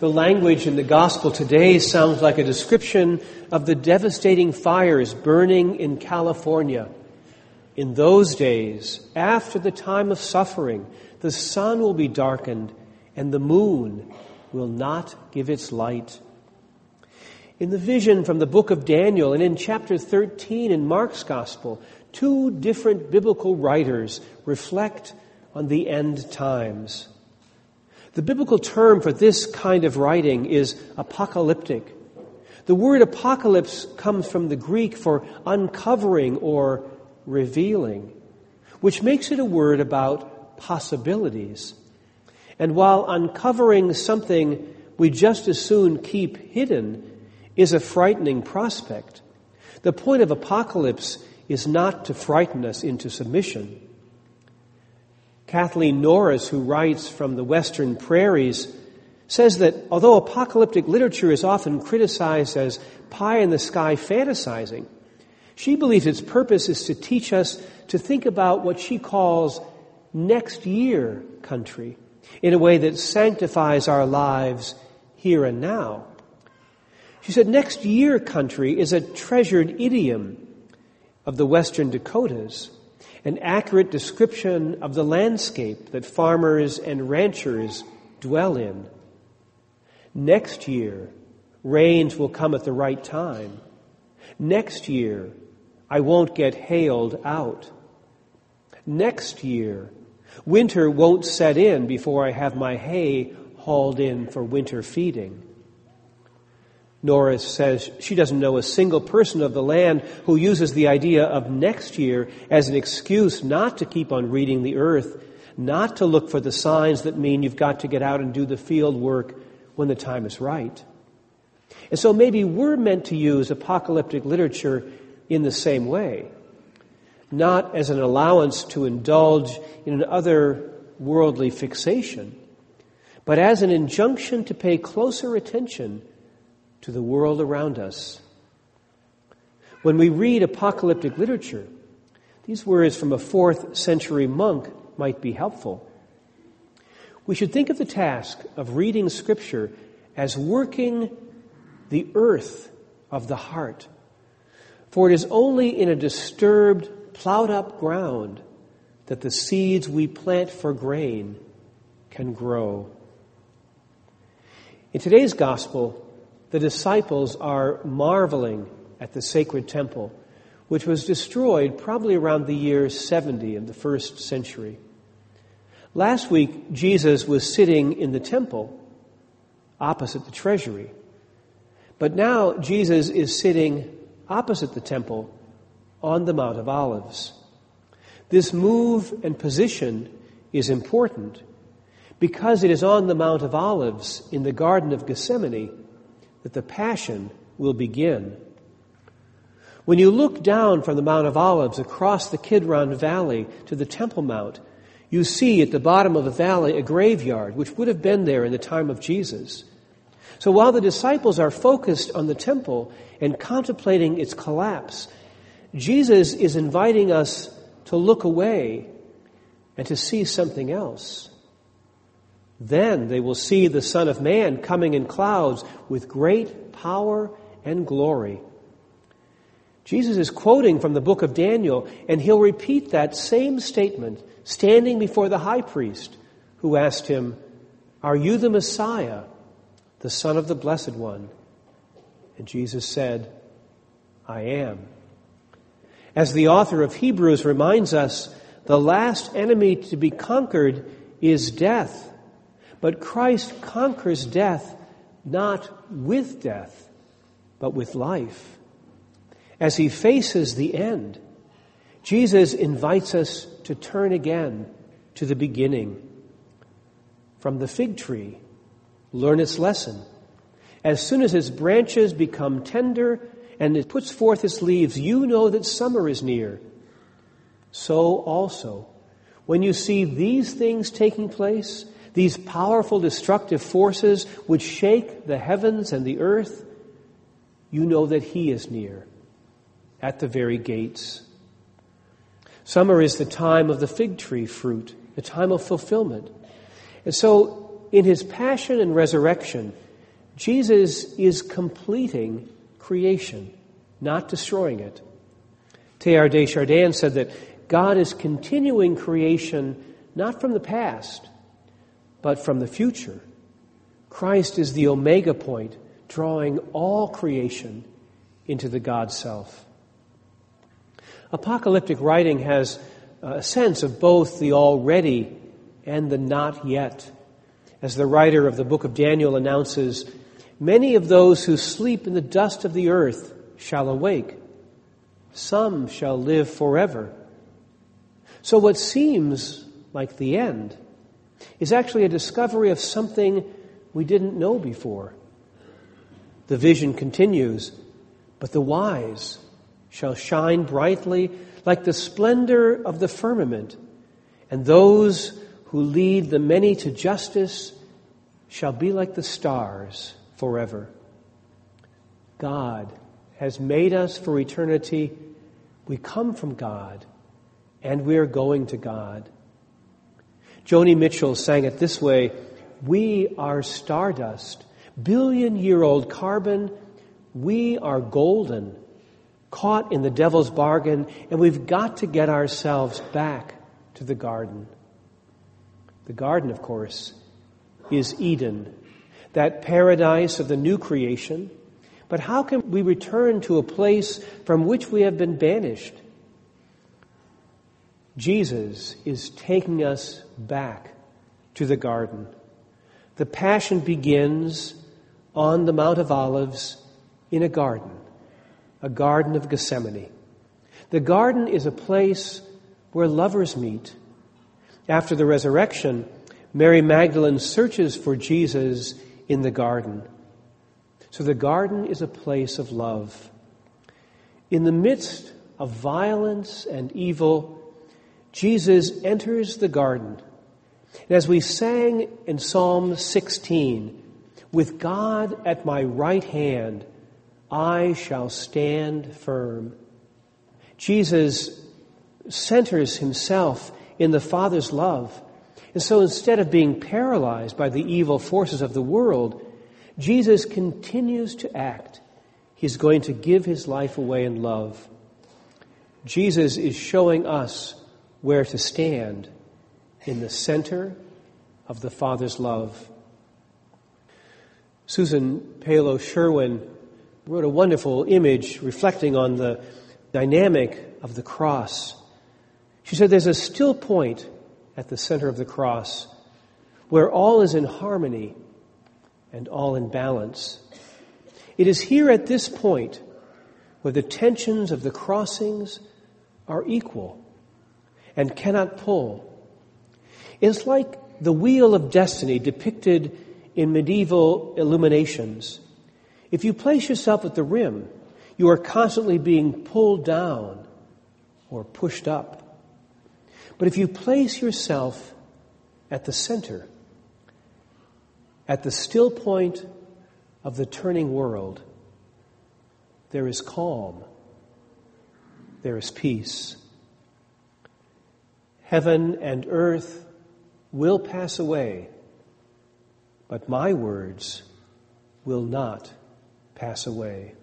The language in the gospel today sounds like a description of the devastating fires burning in California. In those days, after the time of suffering, the sun will be darkened and the moon will not give its light. In the vision from the book of Daniel and in chapter 13 in Mark's gospel, two different biblical writers reflect on the end times. The biblical term for this kind of writing is apocalyptic. The word apocalypse comes from the Greek for uncovering or revealing, which makes it a word about possibilities. And while uncovering something we just as soon keep hidden is a frightening prospect, the point of apocalypse is not to frighten us into submission. Kathleen Norris, who writes from the Western Prairies, says that although apocalyptic literature is often criticized as pie-in-the-sky fantasizing, she believes its purpose is to teach us to think about what she calls next year country in a way that sanctifies our lives here and now. She said next year country is a treasured idiom of the Western Dakotas, an accurate description of the landscape that farmers and ranchers dwell in. Next year, rains will come at the right time. Next year, I won't get hailed out. Next year, winter won't set in before I have my hay hauled in for winter feeding. Norris says she doesn't know a single person of the land who uses the idea of next year as an excuse not to keep on reading the earth, not to look for the signs that mean you've got to get out and do the field work when the time is right. And so maybe we're meant to use apocalyptic literature in the same way, not as an allowance to indulge in an otherworldly fixation, but as an injunction to pay closer attention to the world around us. When we read apocalyptic literature, these words from a 4th century monk might be helpful. We should think of the task of reading Scripture as working the earth of the heart. For it is only in a disturbed, plowed-up ground that the seeds we plant for grain can grow. In today's gospel, the disciples are marveling at the sacred temple, which was destroyed probably around the year 70 of the 1st century. Last week, Jesus was sitting in the temple opposite the treasury. But now Jesus is sitting opposite the temple on the Mount of Olives. This move and position is important because it is on the Mount of Olives in the Garden of Gethsemane that the Passion will begin. When you look down from the Mount of Olives across the Kidron Valley to the Temple Mount, you see at the bottom of the valley a graveyard, which would have been there in the time of Jesus. So while the disciples are focused on the temple and contemplating its collapse, Jesus is inviting us to look away and to see something else. Then they will see the Son of Man coming in clouds with great power and glory. Jesus is quoting from the book of Daniel, and he'll repeat that same statement standing before the high priest, who asked him, "Are you the Messiah, the Son of the Blessed One?" And Jesus said, "I am." As the author of Hebrews reminds us, the last enemy to be conquered is death. But Christ conquers death not with death, but with life. As he faces the end, Jesus invites us to turn again to the beginning. From the fig tree, learn its lesson. As soon as its branches become tender and it puts forth its leaves, you know that summer is near. So also, when you see these things taking place, these powerful destructive forces which shake the heavens and the earth, you know that he is near, at the very gates. Summer is the time of the fig tree fruit, the time of fulfillment. And so, in his passion and resurrection, Jesus is completing creation, not destroying it. Teilhard de Chardin said that God is continuing creation not from the past, but from the future. Christ is the omega point, drawing all creation into the God self. Apocalyptic writing has a sense of both the already and the not yet. As the writer of the book of Daniel announces, many of those who sleep in the dust of the earth shall awake. Some shall live forever. So what seems like the end is actually a discovery of something we didn't know before. The vision continues, but the wise shall shine brightly like the splendor of the firmament, and those who lead the many to justice shall be like the stars forever. God has made us for eternity. We come from God, and we are going to God. Joni Mitchell sang it this way: we are stardust, billion-year-old carbon. We are golden, caught in the devil's bargain, and we've got to get ourselves back to the garden. The garden, of course, is Eden, that paradise of the new creation. But how can we return to a place from which we have been banished? Jesus is taking us back to the garden. The Passion begins on the Mount of Olives in a garden of Gethsemane. The garden is a place where lovers meet. After the resurrection, Mary Magdalene searches for Jesus in the garden. So the garden is a place of love. In the midst of violence and evil, Jesus enters the garden. And as we sang in Psalm 16, with God at my right hand, I shall stand firm. Jesus centers himself in the Father's love. And so instead of being paralyzed by the evil forces of the world, Jesus continues to act. He's going to give his life away in love. Jesus is showing us where to stand in the center of the Father's love. Susan Palo Sherwin wrote a wonderful image reflecting on the dynamic of the cross. She said there's a still point at the center of the cross where all is in harmony and all in balance. It is here at this point where the tensions of the crossings are equal and cannot pull. It's like the wheel of destiny depicted in medieval illuminations. If you place yourself at the rim, you are constantly being pulled down or pushed up. But if you place yourself at the center, at the still point of the turning world, there is calm, there is peace. Heaven and earth will pass away, but my words will not pass away.